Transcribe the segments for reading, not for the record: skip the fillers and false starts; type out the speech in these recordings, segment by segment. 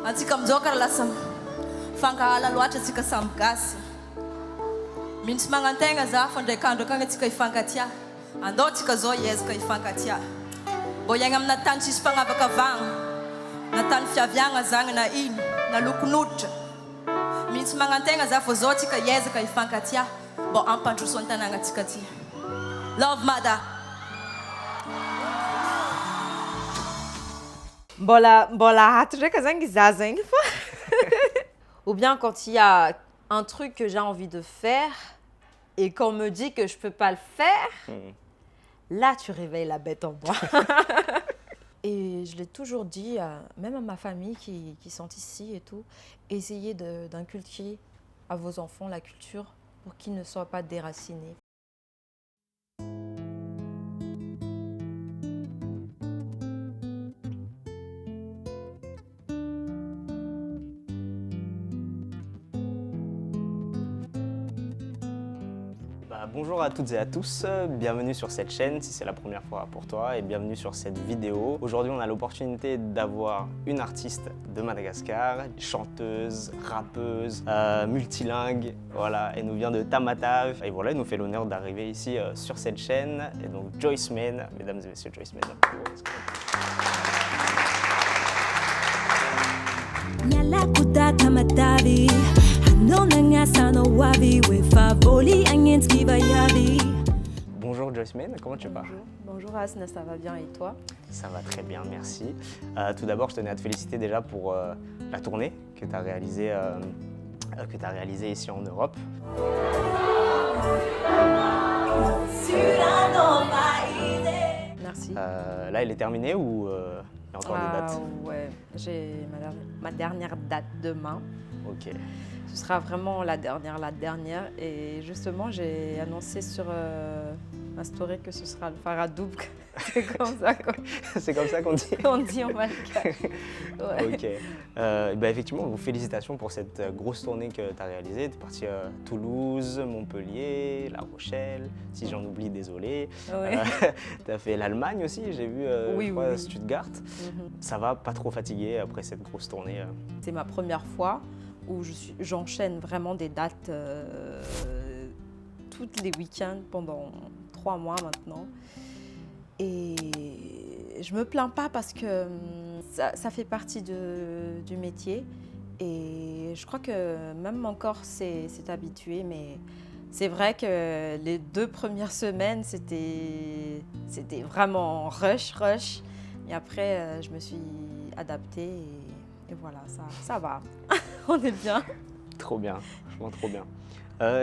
Antsika mijokara lasa fangahala loatra antsika samy gasy. Mintsy magnantegna za fa ndraiky andro akagny antsika hifankatia. Andao antsika zao hiezaka hifankatia. Mbô iaigna amina tany tsisy fagnavakavagna. Na tany fiaviagna zagny na ino, na lokon'oditra. Mintsy magnantegna za fa zao antsika hiezaka hifankatia. Mbô ampandroso an-tanàgna antsika ty. Love mother. Mbola hâte ndraiky zagny za zegny fa. Ou bien quand il y a un truc que j'ai envie de faire et qu'on me dit que je peux pas le faire, là tu réveilles la bête en moi. Et je l'ai toujours dit, même à ma famille qui sont ici et tout, essayez d'inculquer à vos enfants la culture pour qu'ils ne soient pas déracinés. Bonjour à toutes et à tous, bienvenue sur cette chaîne si c'est la première fois pour toi et bienvenue sur cette vidéo. Aujourd'hui on a l'opportunité d'avoir une artiste de Madagascar, chanteuse, rappeuse, multilingue, voilà, elle nous vient de Tamatave et voilà, elle nous fait l'honneur d'arriver ici sur cette chaîne. Et donc Joyce Men, mesdames et messieurs, Joyce Men. Bonjour Joyce Men, comment tu vas? Bonjour Asna, ça va bien et toi? Ça va très bien, merci. Tout d'abord, je tenais à te féliciter déjà pour la tournée que tu as réalisée ici en Europe. Merci. Là, elle est terminée ou il y a encore des dates? Ouais, j'ai ma dernière date demain. Ok. Ce sera vraiment la dernière. Et justement, j'ai annoncé sur ma story que ce sera le Faradoub. C'est comme ça qu'on dit. On dit en malgache. Ouais. Ok. Effectivement, félicitations pour cette grosse tournée que tu as réalisée. Tu es partie à Toulouse, Montpellier, La Rochelle. Si j'en oublie, désolé. Ouais. Tu as fait l'Allemagne aussi, j'ai vu, oui. Stuttgart. Ça va, pas trop fatigué après cette grosse tournée? C'est ma première fois où j'enchaîne vraiment des dates tous les week-ends pendant 3 mois maintenant. Et je me plains pas parce que ça fait partie du métier. Et je crois que même mon corps s'est habitué, mais c'est vrai que les 2 premières semaines, c'était vraiment rush. Et après, je me suis adaptée et voilà, ça va. On est bien. Trop bien, franchement trop bien.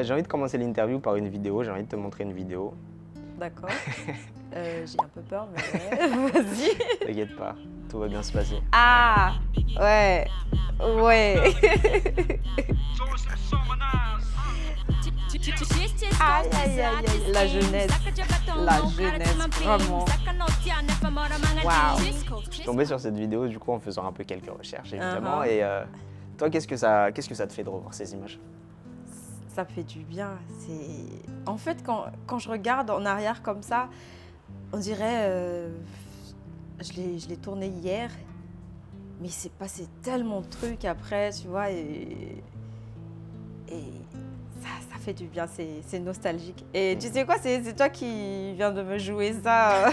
J'ai envie de commencer l'interview par une vidéo, j'ai envie de te montrer une vidéo. D'accord. J'ai un peu peur, mais vas-y. T'inquiète pas, tout va bien se passer. Ah, ouais. Aïe. La jeunesse, vraiment. Waouh. Je suis tombé sur cette vidéo du coup en faisant un peu quelques recherches évidemment. Et toi, qu'est-ce que ça te fait de revoir ces images? Ça fait du bien. En fait, quand je regarde en arrière comme ça, on dirait, je l'ai tourné hier, mais il s'est passé tellement de trucs après, tu vois, et ça fait du bien, c'est nostalgique. Et tu sais quoi, c'est toi qui viens de me jouer ça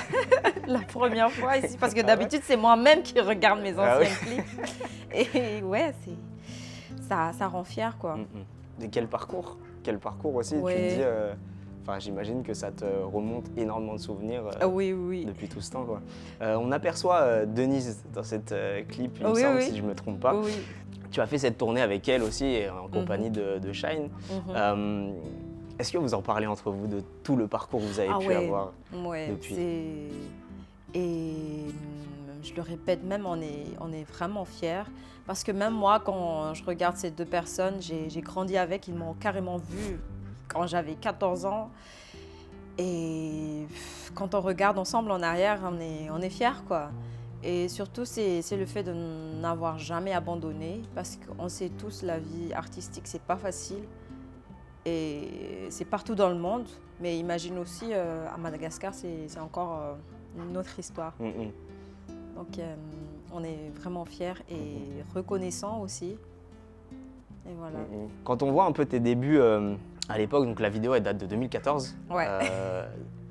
la première fois ici, parce que d'habitude, c'est moi-même qui regarde mes anciens clips. Et ouais, ça rend fier, quoi. Et quel parcours aussi, ouais. Tu te dis, j'imagine que ça te remonte énormément de souvenirs oui. depuis tout ce temps, quoi. On aperçoit Denise dans cette clip, il me semble, si je ne me trompe pas. Oui. Tu as fait cette tournée avec elle aussi, en compagnie de Shine. Est-ce que vous en parlez entre vous de tout le parcours que vous avez pu avoir depuis? Et je le répète, même on est vraiment fiers. Parce que même moi, quand je regarde ces 2 personnes, j'ai grandi avec, ils m'ont carrément vue quand j'avais 14 ans. Et quand on regarde ensemble en arrière, on est fiers, quoi. Et surtout, c'est le fait de n'avoir jamais abandonné. Parce qu'on sait tous, la vie artistique, c'est pas facile. Et c'est partout dans le monde. Mais imagine aussi, à Madagascar, c'est encore une autre histoire. Donc, On est vraiment fiers et reconnaissants aussi. Et voilà. Quand on voit un peu tes débuts à l'époque, donc la vidéo elle date de 2014. Ouais.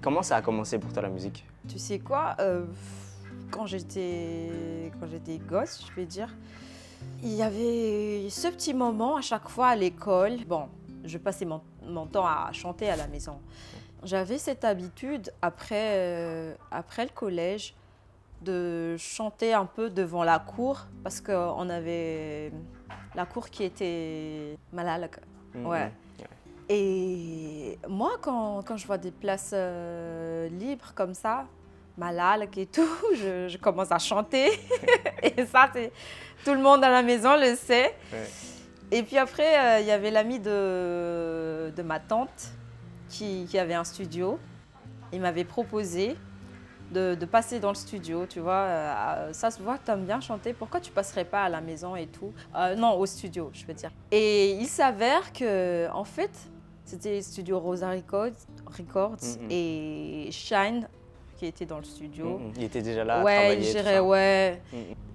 Comment ça a commencé pour toi la musique? Tu sais quoi, quand j'étais gosse, je vais dire, il y avait ce petit moment à chaque fois à l'école. Bon, je passais mon temps à chanter à la maison. J'avais cette habitude, après le collège, de chanter un peu devant la cour, parce qu'on avait la cour qui était malade. Ouais. Et moi, quand je vois des places libres comme ça, malade et tout, je commence à chanter. Et ça, tout le monde à la maison le sait. Ouais. Et puis après, il y avait l'ami de ma tante qui avait un studio. Il m'avait proposé de passer dans le studio, tu vois. Ça se voit que tu aimes bien chanter, pourquoi tu passerais pas à la maison et tout? Non, au studio, je veux dire. Et il s'avère que, en fait, c'était studio Rosa Records et Shine qui était dans le studio. Il était déjà là à ouais, travailler, il tout gérait, ça. ouais.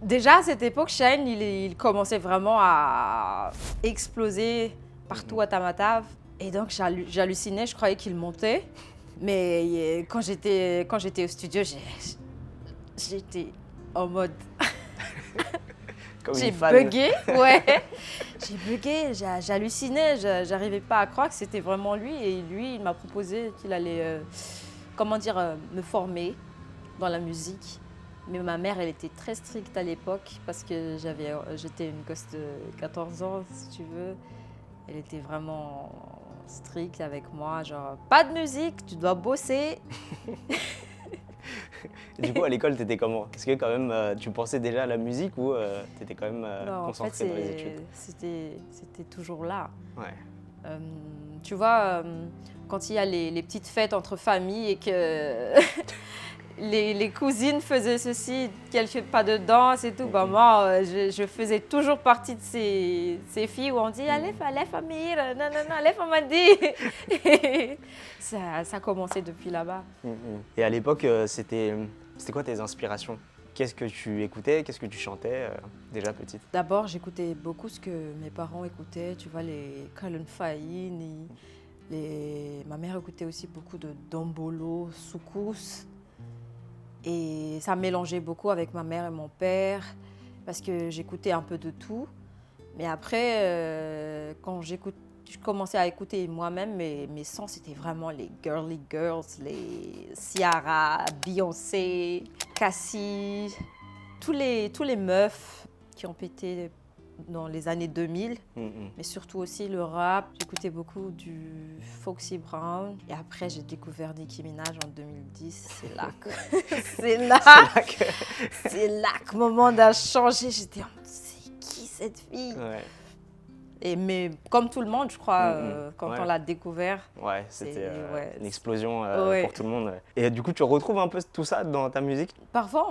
Déjà à cette époque, Shine, il commençait vraiment à exploser partout à Tamatave. Et donc j'hallucinais, je croyais qu'il montait. Mais quand j'étais au studio, j'étais en mode... Comme j'ai une fan. bugué, ouais. J'ai bugué, j'hallucinais, j'arrivais pas à croire que c'était vraiment lui. Et lui, il m'a proposé qu'il allait, me former dans la musique. Mais ma mère, elle était très stricte à l'époque parce que j'étais une gosse de 14 ans, si tu veux. Elle était vraiment stricte avec moi, genre pas de musique, tu dois bosser. Du coup, à l'école, t'étais comment? Est-ce que quand même, tu pensais déjà à la musique ou t'étais quand même Non, concentré dans les études? C'était toujours là. Ouais. Tu vois, quand il y a les petites fêtes entre familles et que les cousines faisaient ceci, quelques pas de danse et tout, bah moi, je faisais toujours partie de ces filles où on dit « Allez, famille, non, allez, famille !» Ça a commencé depuis là-bas. Et à l'époque, c'était quoi tes inspirations? Qu'est-ce que tu écoutais? Qu'est-ce que tu chantais déjà petite? D'abord, j'écoutais beaucoup ce que mes parents écoutaient, tu vois, les Kalon Faïn, ma mère écoutait aussi beaucoup de Dombolo, Soukous. Et ça mélangeait beaucoup avec ma mère et mon père, parce que j'écoutais un peu de tout. Mais après, quand je commençais à écouter moi-même, mes sons, c'était vraiment les girly girls, les Ciara, Beyoncé, Cassie, tous les meufs qui ont pété dans les années 2000, mais surtout aussi le rap. J'écoutais beaucoup du Foxy Brown. Et après, j'ai découvert Nicki Minaj en 2010. C'est là que mon monde a changé. J'étais en mode, c'est qui cette fille? Ouais. Mais comme tout le monde, je crois, quand on l'a découvert. Ouais, c'était ouais, une explosion ouais. pour tout le monde. Et du coup, tu retrouves un peu tout ça dans ta musique? Parfois,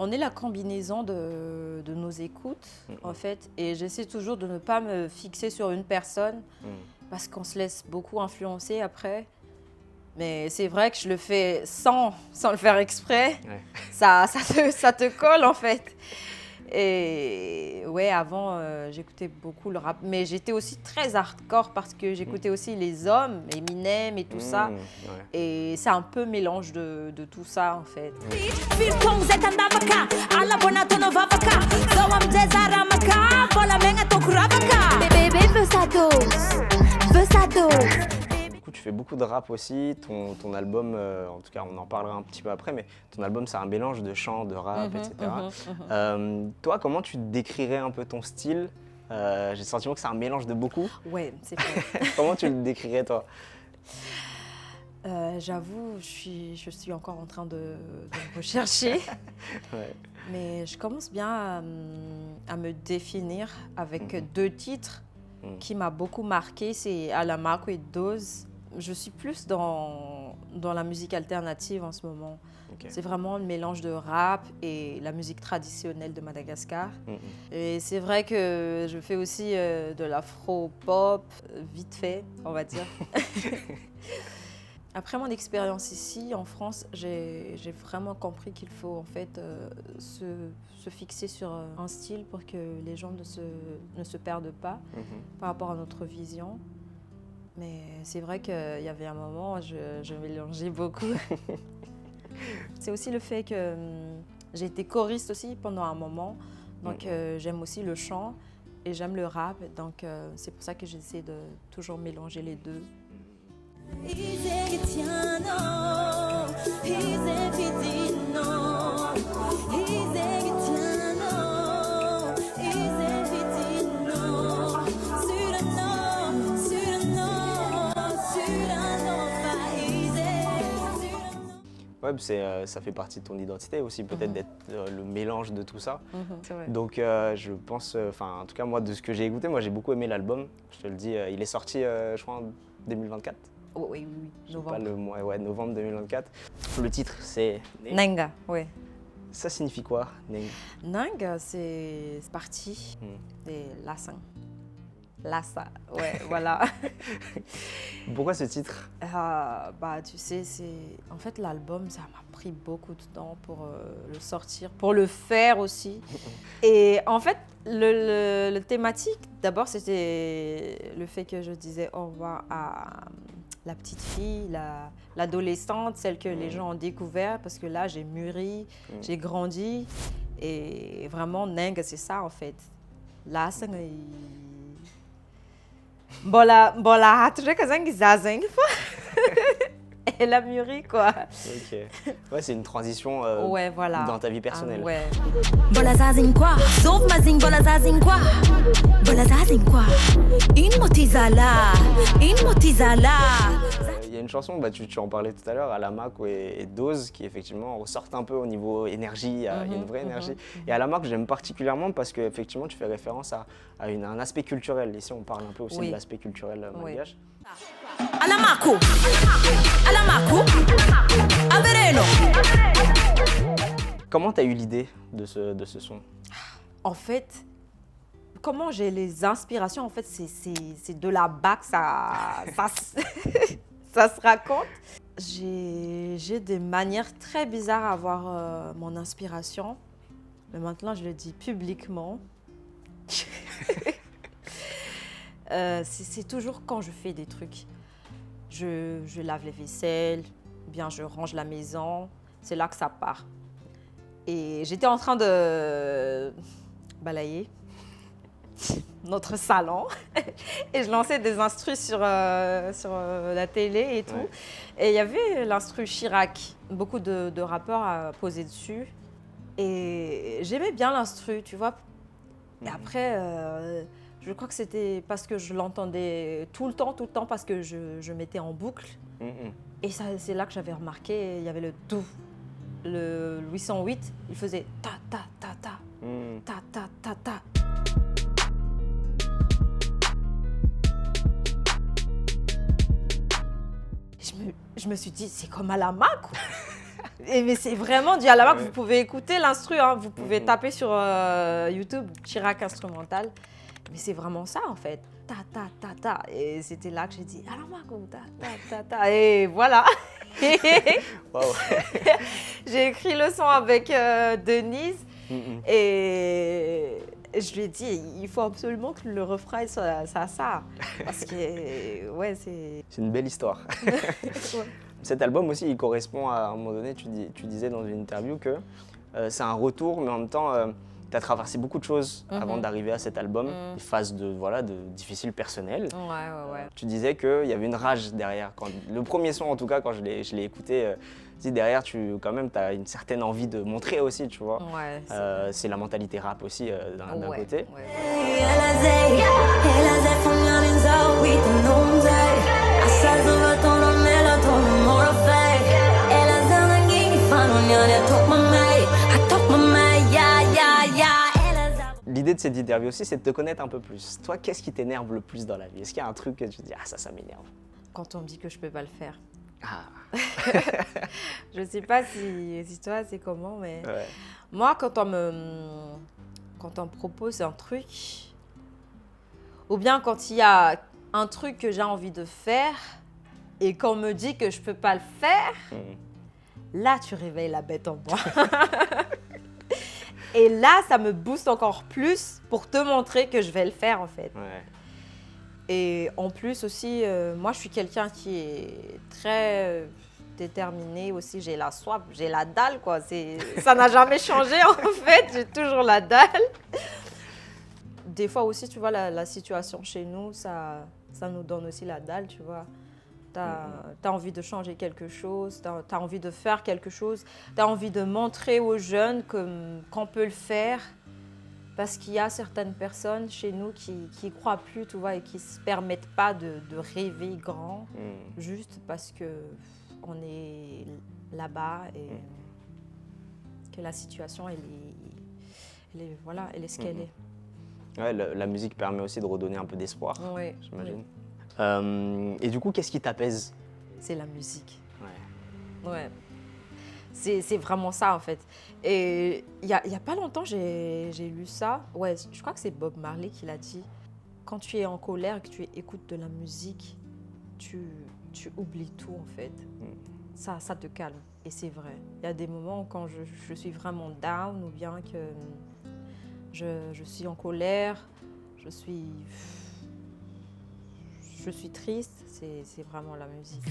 on est la combinaison de nos écoutes, en fait. Et j'essaie toujours de ne pas me fixer sur une personne parce qu'on se laisse beaucoup influencer après. Mais c'est vrai que je le fais sans le faire exprès. Ouais. Ça te colle, en fait. Et ouais, avant, j'écoutais beaucoup le rap. Mais j'étais aussi très hardcore parce que j'écoutais aussi les hommes, Eminem et tout ça. Ouais. Et c'est un peu mélange de tout ça, en fait. Du coup, tu fais beaucoup de rap aussi. Ton album, en tout cas, on en parlera un petit peu après, mais ton album, c'est un mélange de chant, de rap, etc. Toi, comment tu décrirais un peu ton style? J'ai le sentiment que c'est un mélange de beaucoup. Ouais, c'est vrai. Comment tu le décrirais, toi? J'avoue, je suis encore en train de me rechercher. Ouais. Mais je commence bien à me définir avec deux titres qui m'ont beaucoup marqué. C'est Alamaco et Dose. Je suis plus dans la musique alternative en ce moment. Okay. C'est vraiment le mélange de rap et la musique traditionnelle de Madagascar. Et c'est vrai que je fais aussi de l'afro-pop, vite fait, on va dire. Après mon expérience ici, en France, j'ai vraiment compris qu'il faut en fait se fixer sur un style pour que les gens ne se perdent pas par rapport à notre vision. Mais c'est vrai qu'il y avait un moment où je mélangeais beaucoup. C'est aussi le fait que j'ai été choriste aussi pendant un moment. Donc j'aime aussi le chant et j'aime le rap. Donc c'est pour ça que j'essaie de toujours mélanger les deux. Ouais, ça fait partie de ton identité aussi, peut-être d'être le mélange de tout ça. C'est vrai. Donc je pense, en tout cas moi de ce que j'ai écouté, moi j'ai beaucoup aimé l'album. Je te le dis, il est sorti je crois en 2024. Oh, oui, Je sais novembre. pas le mois, ouais, novembre 2024. Le titre c'est Nenga, oui. Ça signifie quoi, Neng? Nang, c'est parti des lassins. Lassa, ouais, voilà. Pourquoi ce titre? Bah, tu sais, en fait, l'album, ça m'a pris beaucoup de temps pour le sortir, pour le faire aussi. Et en fait, le thématique, d'abord, c'était le fait que je disais au revoir à la petite fille, l'adolescente, celle que les gens ont découvert, parce que là, j'ai mûri, j'ai grandi. Et vraiment, Neng, c'est ça, en fait. Lassa, Bola hatuja kazangi zazang. Elle a mûri quoi. Ok. Ouais, c'est une transition Ouais, voilà. dans ta vie personnelle. Ouais. Bola zazing quoi, sauf ma zing, bola zazing quoi, bola zazing quoi, une motizala, une motizala. Il y a une chanson, bah, tu en parlais tout à l'heure, Alamak et Dose, qui effectivement ressortent un peu au niveau énergie, il y a une vraie énergie. Et Alamak, j'aime particulièrement parce que effectivement, tu fais référence à un aspect culturel. Ici, on parle un peu aussi de l'aspect culturel malgache. Alamaku, Alamaku, Avereno. Comment tu as eu l'idée de ce son? En fait, comment j'ai les inspirations, en fait, c'est de la bac, ça se raconte. J'ai des manières très bizarres à avoir mon inspiration, mais maintenant je le dis publiquement. C'est toujours quand je fais des trucs. Je lave les vaisselles, bien je range la maison, c'est là que ça part. Et j'étais en train de balayer notre salon et je lançais des instrus sur la télé et tout. Ouais. Et il y avait l'instru Chirac, beaucoup de rappeurs à poser dessus. Et j'aimais bien l'instru, tu vois. Et après, je crois que c'était parce que je l'entendais tout le temps, parce que je mettais en boucle. Et c'est là que j'avais remarqué, il y avait le dou. Le 808, il faisait ta ta ta ta, ta ta ta ta. Je me suis dit, c'est comme Alamak, quoi. Mais c'est vraiment du Alamak. Vous pouvez écouter l'instru, hein. Vous pouvez taper sur YouTube Chirac instrumental. Mais c'est vraiment ça en fait. Ta ta ta ta. Et c'était là que j'ai dit Alamak, ta ta ta ta. Et voilà. Wow. J'ai écrit le son avec Denise. Et je lui ai dit, il faut absolument que le refrain soit ça. Parce que, ouais, c'est... C'est une belle histoire. Cet album aussi, il correspond à un moment donné, tu disais dans une interview que c'est un retour, mais en même temps, tu as traversé beaucoup de choses avant d'arriver à cet album, des phases de difficiles personnelles. Ouais. Tu disais qu'il y avait une rage derrière. Le premier son, en tout cas, quand je l'ai écouté, derrière, tu as une certaine envie de montrer aussi, tu vois. Ouais, c'est la mentalité rap aussi d'un côté. Ouais. L'idée de cette interview aussi, c'est de te connaître un peu plus. Toi, qu'est-ce qui t'énerve le plus dans la vie? Est-ce qu'il y a un truc que tu te dis, ah ça m'énerve? Quand on me dit que je peux pas le faire. Ah. Je sais pas si toi c'est comment, mais Ouais. moi quand on me propose un truc, ou bien quand il y a un truc que j'ai envie de faire, Et quand on me dit que je peux pas le faire, là, tu réveilles la bête en moi. Et là, ça me booste encore plus pour te montrer que je vais le faire, en fait. Ouais. Et en plus aussi, moi, je suis quelqu'un qui est très déterminé aussi. J'ai la soif, j'ai la dalle, quoi. Ça n'a jamais changé, en fait. J'ai toujours la dalle. Des fois aussi, tu vois, la situation chez nous, ça nous donne aussi la dalle, tu vois. T'as envie de changer quelque chose, t'as envie de faire quelque chose, t'as envie de montrer aux jeunes qu'on peut le faire. Parce qu'il y a certaines personnes chez nous qui y croient plus, tu vois, et qui ne se permettent pas de rêver grand, juste parce qu'on est là-bas et que la situation, elle est ce qu'elle est. Ouais, la musique permet aussi de redonner un peu d'espoir, Oui, j'imagine. Et du coup, qu'est-ce qui t'apaise? c'est la musique. Ouais. Ouais. C'est vraiment ça, en fait. Et il y a pas longtemps, j'ai lu ça. Ouais, je crois que c'est Bob Marley qui l'a dit. Quand tu es en colère et que tu écoutes de la musique, tu oublies tout, en fait. Ça te calme. Et c'est vrai. Il y a des moments quand je suis vraiment down ou bien que je suis en colère, je suis triste, c'est vraiment la musique.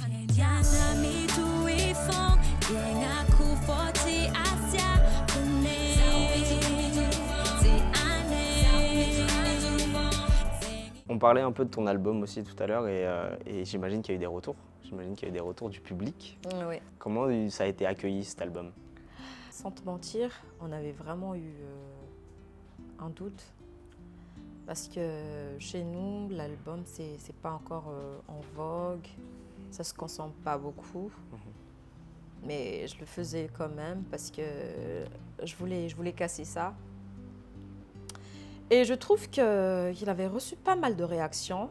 On parlait un peu de ton album aussi tout à l'heure et j'imagine qu'il y a eu des retours. J'imagine qu'il y a eu des retours du public. Oui. Comment ça a été accueilli cet album? Sans te mentir, on avait vraiment eu un doute. Parce que chez nous, l'album, c'est pas encore en vogue. Ça se consomme pas beaucoup. Mais je le faisais quand même parce que je voulais casser ça. Et je trouve qu'il avait reçu pas mal de réactions.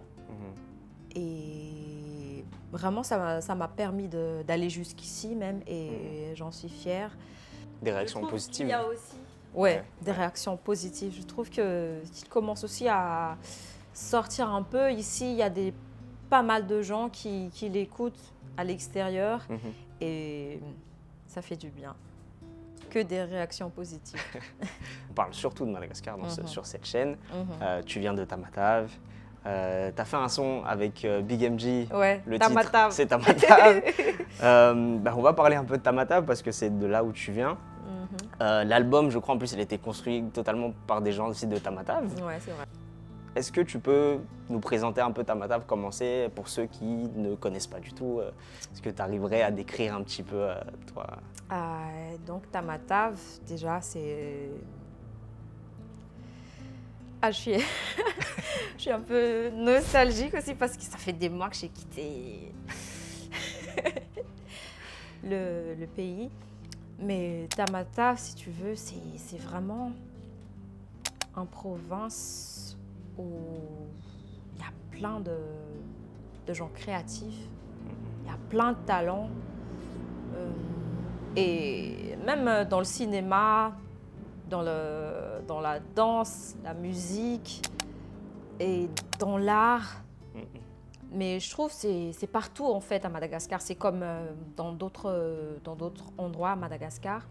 Et vraiment, ça m'a permis d'aller jusqu'ici même. Et j'en suis fière. Des réactions positives? Il y a aussi des réactions positives. Je trouve qu'il commence aussi à sortir un peu. Ici, il y a pas mal de gens qui l'écoutent à l'extérieur et ça fait du bien. Que des réactions positives. On parle surtout de Madagascar sur cette chaîne. Tu viens de Tamatave. Tu as fait un son avec Big MG. Ouais, le Tamatave. titre, c'est Tamatave. On va parler un peu de Tamatave parce que c'est de là où tu viens. L'album, je crois, en plus, il a été construit totalement par des gens aussi de Tamatave. Ouais, c'est vrai. Est-ce que tu peux nous présenter un peu Tamatave, comment c'est, pour ceux qui ne connaissent pas du tout? Est-ce que tu arriverais à décrire un petit peu, toi? Donc, Tamatave, déjà, c'est... je suis un peu nostalgique aussi parce que ça fait des mois que j'ai quitté le pays. Mais Tamatave, si tu veux, c'est vraiment une province où il y a plein de gens créatifs, il y a plein de talents. Et même dans le cinéma, dans la danse, la musique et dans l'art. Mais je trouve que c'est partout en fait à Madagascar. C'est comme dans d'autres endroits à Madagascar.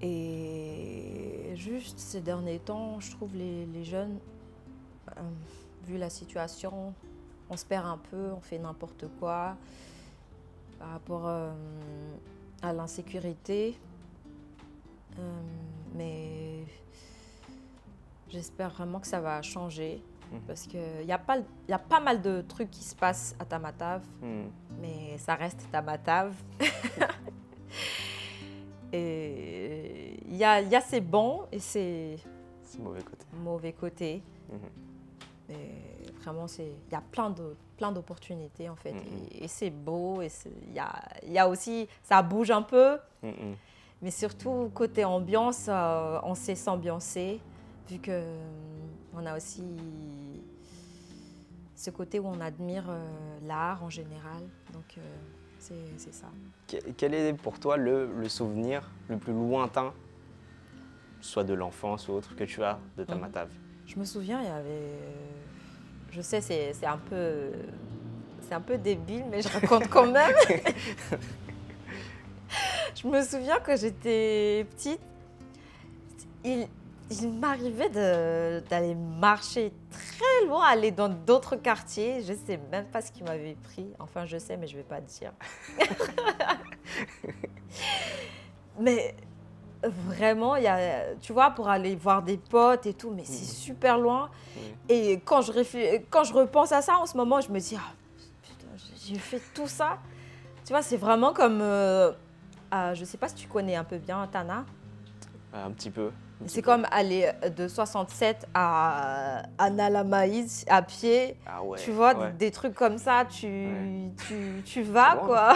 Et juste ces derniers temps, je trouve les jeunes, vu la situation, on se perd un peu, on fait n'importe quoi par rapport à l'insécurité. Mais j'espère vraiment que ça va changer. Parce qu'il y a pas mal de trucs qui se passent à Tamatave, mais ça reste Tamatave. Et il y a ses bons et ses mauvais côtés. Mais vraiment, il y a plein d'opportunités en fait. Et c'est beau, et il y a aussi, ça bouge un peu. Mais surtout, côté ambiance, on sait s'ambiancer, vu qu'on a aussi ce côté où on admire l'art en général. Donc, c'est ça. Quel est pour toi le souvenir le plus lointain, soit de l'enfance ou autre, que tu as de Tamatave? Je me souviens, il y avait... Je sais, c'est un peu... C'est un peu débile, mais je raconte quand même. Je me souviens quand j'étais petite, il m'arrivait d'aller marcher très loin, aller dans d'autres quartiers. Je ne sais même pas ce qui m'avait pris. Enfin, je sais, mais je ne vais pas dire. Mais vraiment, tu vois, pour aller voir des potes et tout, mais c'est super loin. Et quand je repense à ça en ce moment, je me dis, ah, putain, j'ai fait tout ça. Tu vois, c'est vraiment comme, je ne sais pas si tu connais un peu bien Tana. Un petit peu. C'est comme aller de 67 à Nalamaïs à pied. Ah ouais, tu vois, ouais. des trucs comme ça, tu vas, quoi.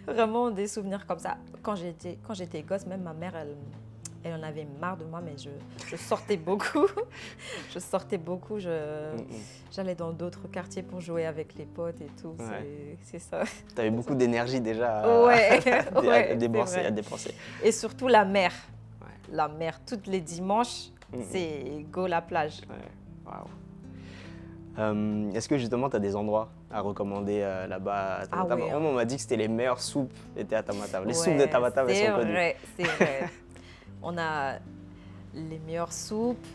Vraiment des souvenirs comme ça. Quand j'étais gosse, même ma mère, elle en avait marre de moi, mais je sortais beaucoup. J'allais dans d'autres quartiers pour jouer avec les potes et tout. Ouais. C'est ça. Tu avais beaucoup d'énergie déjà à dépenser. Et surtout la mer. Ouais. La mer, tous les dimanches, c'est go la plage. Ouais. Waouh. Est-ce que justement tu as des endroits à recommander là-bas à Tamatave? Oui, hein. On m'a dit que c'était les meilleures soupes étaient à Tamatave. Les soupes de Tamatave, elles sont connues. C'est vrai. On a les meilleures soupes,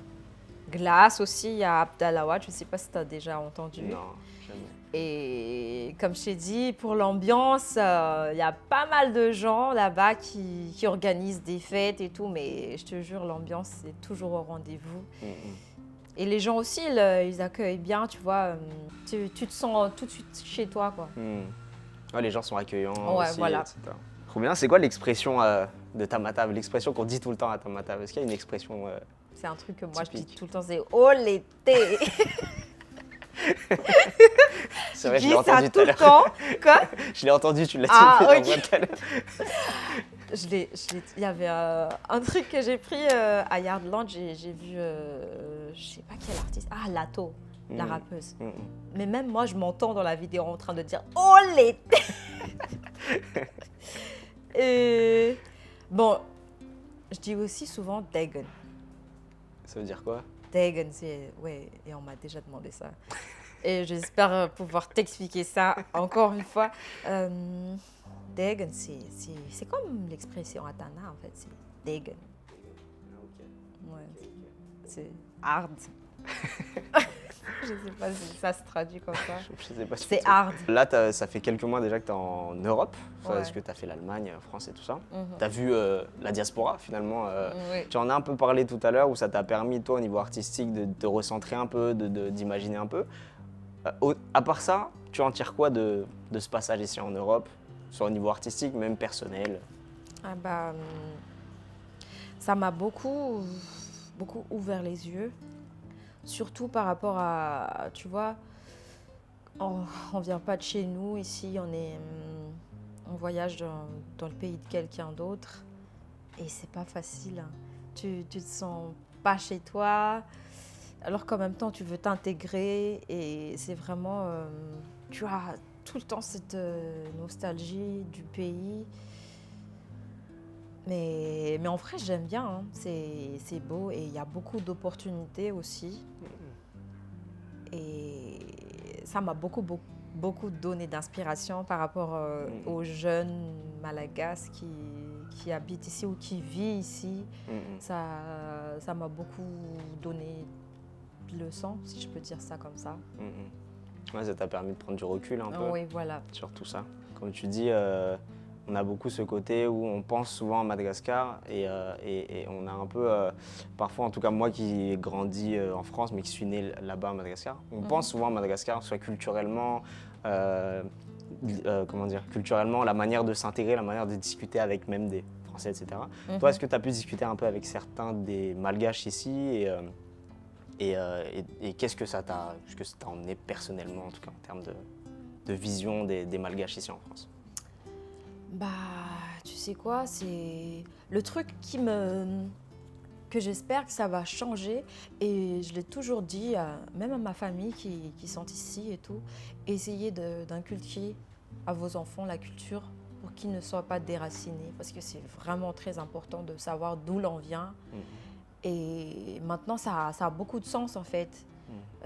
glace aussi, il y a Abdalawad, je ne sais pas si tu as déjà entendu. Non, jamais. Et comme je t'ai dit, pour l'ambiance, il y a pas mal de gens là-bas qui organisent des fêtes et tout, mais je te jure, l'ambiance, c'est toujours au rendez-vous. Et les gens aussi, ils accueillent bien, tu vois, tu te sens tout de suite chez toi, quoi. Ouais, les gens sont accueillants aussi, voilà. etc. Trop bien. C'est quoi l'expression de Tamatave, l'expression qu'on dit tout le temps à Tamatave? Est-ce qu'il y a une expression C'est un truc que moi typique. je dis tout le temps, c'est « Oh l'été !» C'est vrai, Je je l'ai dis ça entendu tout tout à le l'heure. temps. Quoi? Je l'ai entendu, tu l'as dit Ah, tout à l'heure. Il y avait un truc que j'ai pris à Yardland, j'ai vu, je sais pas quel artiste, Lato, la rappeuse. Mais même moi, je m'entends dans la vidéo en train de dire « Oh l'été !» Et bon, je dis aussi souvent « Degen ». Ça veut dire quoi? Degen, c'est... Ouais, et on m'a déjà demandé ça. Et j'espère pouvoir t'expliquer ça encore une fois. Degen, c'est comme l'expression Atana, en fait. C'est Degen. Ouais, c'est hard. Je ne sais pas si ça se traduit comme ça. Je sais pas si C'est hard. Là, ça fait quelques mois déjà que tu es en Europe. Ouais. Est-ce que tu as fait l'Allemagne, France et tout ça? Mhm. Tu as vu la diaspora finalement. Oui. Tu en as un peu parlé tout à l'heure où ça t'a permis, toi, au niveau artistique, de te recentrer un peu, d'imaginer un peu. À part ça, tu en tires quoi de ce passage ici en Europe, soit au niveau artistique, même personnel? Ça m'a beaucoup ouvert les yeux. Surtout par rapport à, tu vois, on vient pas de chez nous ici, on voyage dans le pays de quelqu'un d'autre et c'est pas facile. Tu te sens pas chez toi, alors qu'en même temps tu veux t'intégrer et c'est vraiment, tu as tout le temps cette nostalgie du pays. Mais en vrai, j'aime bien, hein. C'est beau et il y a beaucoup d'opportunités aussi. Et ça m'a beaucoup donné d'inspiration par rapport aux jeunes Malagasy qui habitent ici ou qui vivent ici. Ça m'a beaucoup donné de leçons, si je peux dire ça comme ça. Ouais, ça t'a permis de prendre du recul un peu. Oui, voilà. Sur tout ça. Comme tu dis, on a beaucoup ce côté où on pense souvent à Madagascar et on a un peu, parfois en tout cas moi qui ai grandi en France mais qui suis né là-bas à Madagascar, on pense souvent à Madagascar, soit culturellement, culturellement, la manière de s'intégrer, la manière de discuter avec même des Français, etc. Toi, est-ce que tu as pu discuter un peu avec certains des Malgaches ici et qu'est-ce que ça t'a emmené personnellement, en tout cas en termes de vision des Malgaches ici en France? Tu sais quoi, c'est le truc que j'espère que ça va changer et je l'ai toujours dit, même à ma famille qui sont ici et tout, essayez d'inculquer à vos enfants la culture pour qu'ils ne soient pas déracinés parce que c'est vraiment très important de savoir d'où l'on vient et maintenant ça a beaucoup de sens en fait.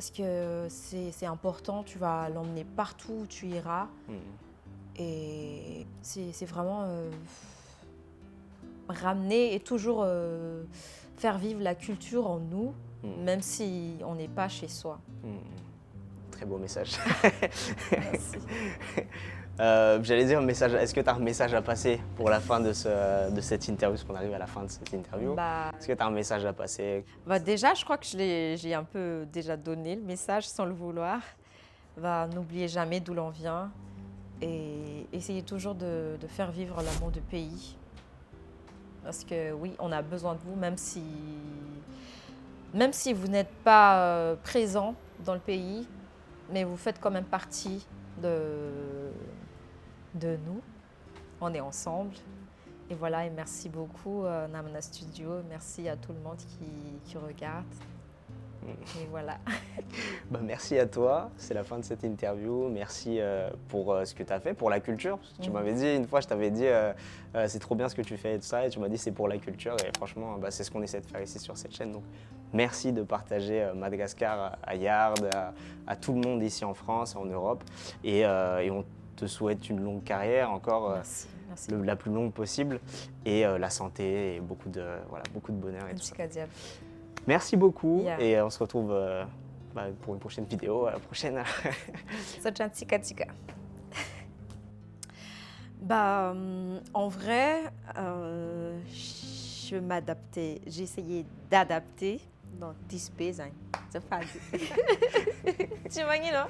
parce que c'est important, tu vas l'emmener partout où tu iras. Et c'est vraiment ramener et toujours faire vivre la culture en nous, même si on n'est pas chez soi. Très beau message. Merci. J'allais dire un message. Est-ce que tu as un message à passer pour la fin de cette interview, parce qu'on arrive à la fin de cette interview. Est-ce que tu as un message à passer? Déjà, je crois que j'ai un peu déjà donné le message sans le vouloir. N'oubliez jamais d'où l'on vient et essayez toujours de faire vivre l'amour du pays. Parce que oui, on a besoin de vous, même si vous n'êtes pas présent dans le pays, mais vous faites quand même partie de nous. On est ensemble. Et voilà, et merci beaucoup Namana Studio. Merci à tout le monde qui regarde. Et voilà. Merci à toi, c'est la fin de cette interview. Merci pour ce que tu as fait, pour la culture. Parce que tu m'avais dit, une fois je t'avais dit c'est trop bien ce que tu fais et tout ça, et tu m'as dit c'est pour la culture, et franchement c'est ce qu'on essaie de faire ici sur cette chaîne. Donc merci de partager Madagascar à Yard, à tout le monde ici en France, en Europe, et on te souhaite une longue carrière encore. Merci. La plus longue possible, et la santé et beaucoup de bonheur et tout ça. Merci beaucoup, et on se retrouve pour une prochaine vidéo. À la prochaine. En vrai, je m'adaptais, j'ai essayé d'adapter dans 10 pays. Tu m'as dit, non?